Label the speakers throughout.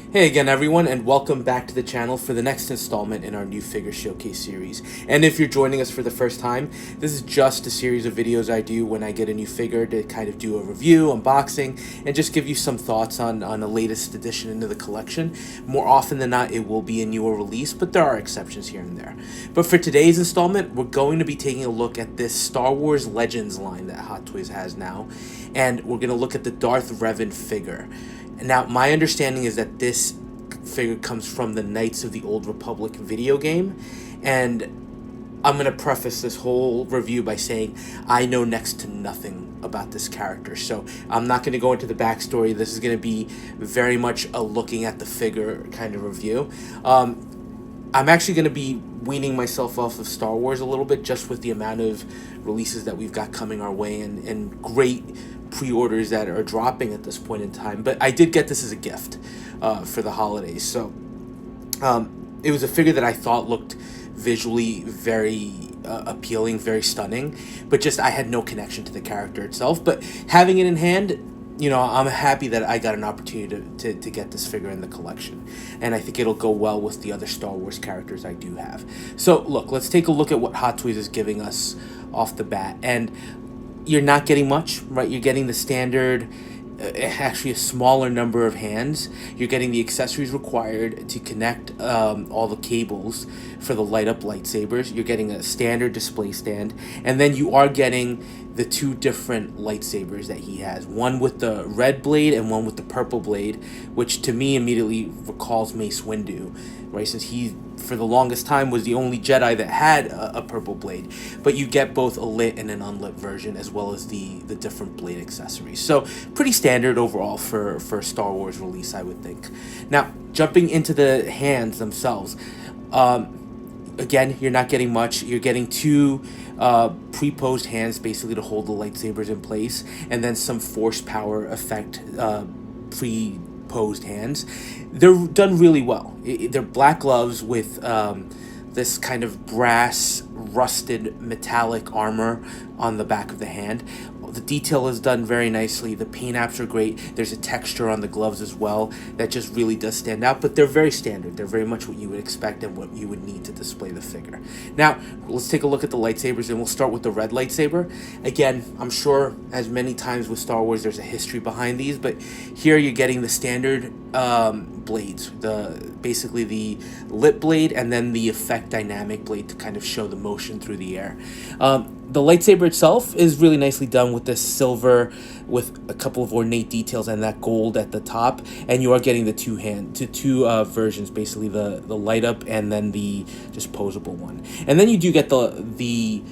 Speaker 1: Hey again, everyone, and welcome back to the channel for the next installment in our new figure showcase series. And if you're joining us for the first time, this is just a series of videos I do when I get a new figure to kind of do a review, unboxing, and just give you some thoughts on the latest addition into the collection. More often than not, it will be a newer release, but there are exceptions here and there. But for today's installment, we're going to be taking a look at this Star Wars Legends line that Hot Toys has now, and we're going to look at the Darth Revan figure. Now, my understanding is that this figure comes from the Knights of the Old Republic video game, and I'm going to preface this whole review by saying I know next to nothing about this character, so I'm not going to go into the backstory. This is going to be very much a looking at the figure kind of review. I'm actually going to be weaning myself off of Star Wars a little bit, just with the amount of releases that we've got coming our way and great pre-orders that are dropping at this point in time. But I did get this as a gift for the holidays, so it was a figure that I thought looked visually very appealing, very stunning, but just I had no connection to the character itself. But having it in hand, you know, I'm happy that I got an opportunity to get this figure in the collection, and I think it'll go well with the other Star Wars characters I do have. So look, let's take a look at what Hot Toys is giving us off the bat. And you're not getting much, right? You're getting the standard, actually a smaller number of hands. You're getting the accessories required to connect all the cables for the light up lightsabers. You're getting a standard display stand, and then you are getting the two different lightsabers that he has, one with the red blade and one with the purple blade, which to me immediately recalls Mace Windu, right? Since he, for the longest time, was the only Jedi that had a purple blade. But you get both a lit and an unlit version, as well as the different blade accessories. So pretty standard overall for a Star Wars release, I would think. Now, jumping into the hands themselves, again, you're not getting much. You're getting two pre-posed hands, basically to hold the lightsabers in place, and then some force power effect pre-posed hands. They're done really well. They're black gloves with this kind of brass rusted metallic armor on the back of the hand. The detail is done very nicely. The paint apps are great. There's a texture on the gloves as well that just really does stand out, but they're very standard. They're very much what you would expect and what you would need to display the figure. Now, let's take a look at the lightsabers, and we'll start with the red lightsaber. Again, I'm sure as many times with Star Wars, there's a history behind these, but here you're getting the standard blades, basically the lit blade and then the effect dynamic blade to kind of show the motion through the air. The lightsaber itself is really nicely done with this silver with a couple of ornate details and that gold at the top, and you are getting the two versions, basically the light up and then the just posable one. And then you do get the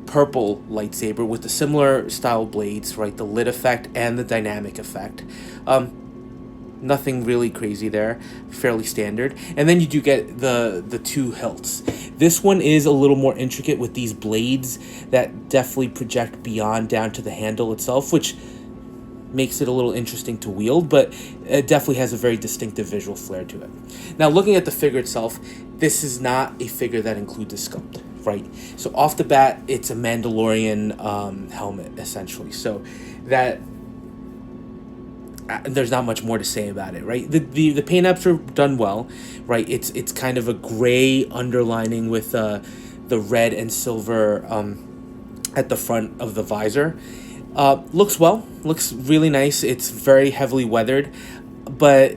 Speaker 1: purple lightsaber with the similar style blades, right? The lit effect and the dynamic effect. Nothing really crazy there, fairly standard. And then you do get the two hilts. This one is a little more intricate with these blades that definitely project beyond down to the handle itself, which makes it a little interesting to wield, but it definitely has a very distinctive visual flair to it. Now, looking at the figure itself, this is not a figure that includes a sculpt, right? So off the bat, it's a Mandalorian helmet, essentially. So that there's not much more to say about it, right? The paint apps are done well, right? It's kind of a gray underlining with the red and silver at the front of the visor. Looks well, looks really nice. It's very heavily weathered, but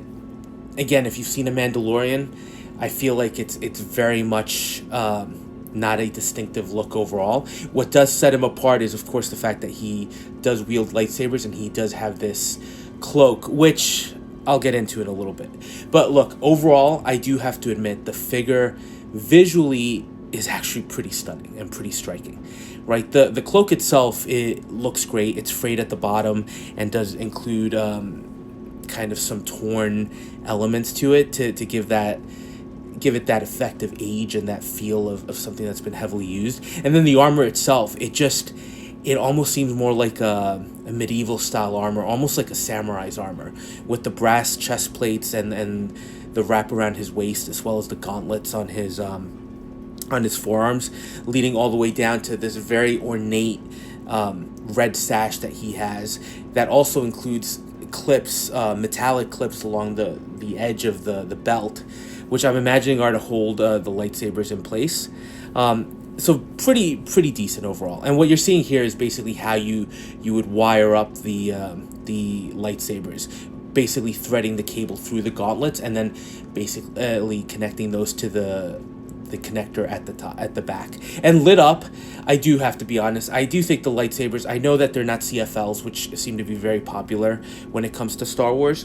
Speaker 1: again, if you've seen a Mandalorian, I feel like it's very much not a distinctive look overall. What does set him apart is, of course, the fact that he does wield lightsabers and he does have this cloak, which I'll get into in a little bit. But look, overall, I do have to admit the figure visually is actually pretty stunning and pretty striking, right? The cloak itself, it looks great. It's frayed at the bottom and does include kind of some torn elements to it to give it that effect of age and that feel of something that's been heavily used. And then the armor itself, it almost seems more like a medieval style armor, almost like a samurai's armor, with the brass chest plates and the wrap around his waist, as well as the gauntlets on his forearms, leading all the way down to this very ornate red sash that he has that also includes clips, metallic clips along the edge of the belt, which I'm imagining are to hold the lightsabers in place. So pretty decent overall. And what you're seeing here is basically how you would wire up the lightsabers, basically threading the cable through the gauntlets and then basically connecting those to the connector at the top, at the back, and lit up. I do have to be honest, I do think the lightsabers, I know that they're not CFLs, which seem to be very popular when it comes to Star Wars,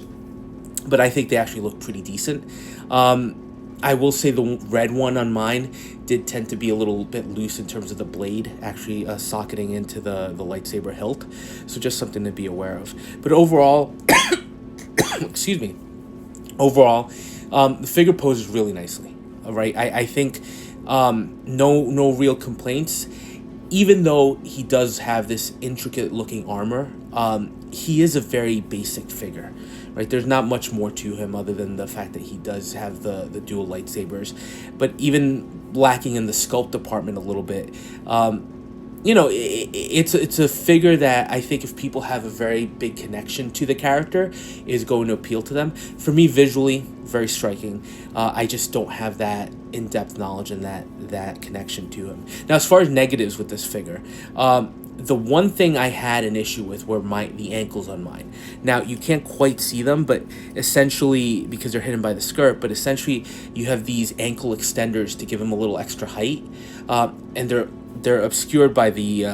Speaker 1: but I think they actually look pretty decent. I will say the red one on mine did tend to be a little bit loose in terms of the blade actually socketing into the lightsaber hilt, so just something to be aware of. But overall, excuse me, overall, the figure poses really nicely. All right, I think no real complaints. Even though he does have this intricate looking armor, he is a very basic figure, right? There's not much more to him other than the fact that he does have the dual lightsabers, but even lacking in the sculpt department a little bit. You know, it's a figure that I think if people have a very big connection to the character is going to appeal to them. For me, visually, very striking. I just don't have that in-depth knowledge and that connection to him. Now, as far as negatives with this figure, the one thing I had an issue with were the ankles on mine. Now, you can't quite see them, but essentially, because they're hidden by the skirt, but essentially you have these ankle extenders to give him a little extra height, and they're obscured by the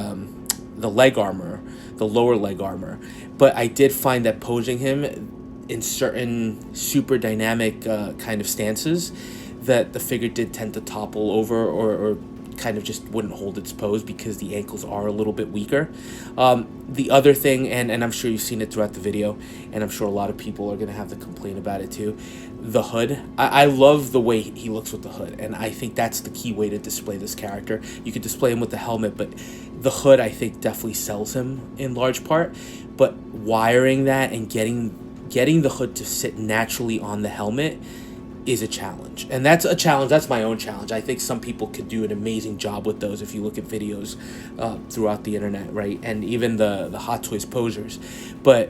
Speaker 1: leg armor, the lower leg armor. But I did find that posing him in certain super dynamic kind of stances, that the figure did tend to topple over or kind of just wouldn't hold its pose because the ankles are a little bit weaker. The other thing, and I'm sure you've seen it throughout the video, and I'm sure a lot of people are going to have to complain about it too, the hood. I love the way he looks with the hood, and I think that's the key way to display this character. You could display him with the helmet, but the hood, I think, definitely sells him in large part. But wiring that and getting the hood to sit naturally on the helmet is a challenge, and that's a challenge. That's my own challenge. I think some people could do an amazing job with those if you look at videos throughout the internet, right? And even the Hot Toys posers. But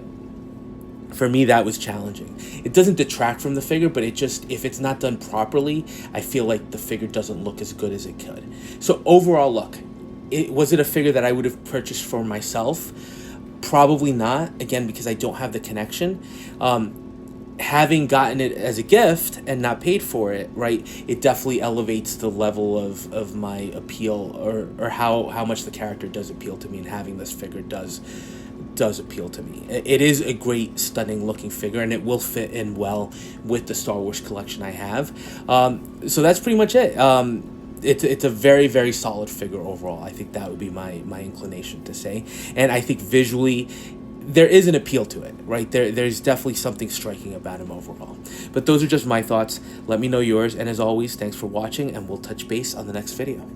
Speaker 1: for me, that was challenging. It doesn't detract from the figure, but it just, if it's not done properly, I feel like the figure doesn't look as good as it could. So overall, look, was it a figure that I would have purchased for myself? Probably not, again, because I don't have the connection. Having gotten it as a gift and not paid for it, right, it definitely elevates the level of my appeal, or how much the character does appeal to me, and having this figure does appeal to me. It is a great, stunning looking figure, and it will fit in well with the Star Wars collection I have. So that's pretty much it. It's a very, very solid figure overall. I think that would be my inclination to say. And I think visually, there is an appeal to it, right? There's definitely something striking about him overall. But those are just my thoughts. Let me know yours. And as always, thanks for watching, and we'll touch base on the next video.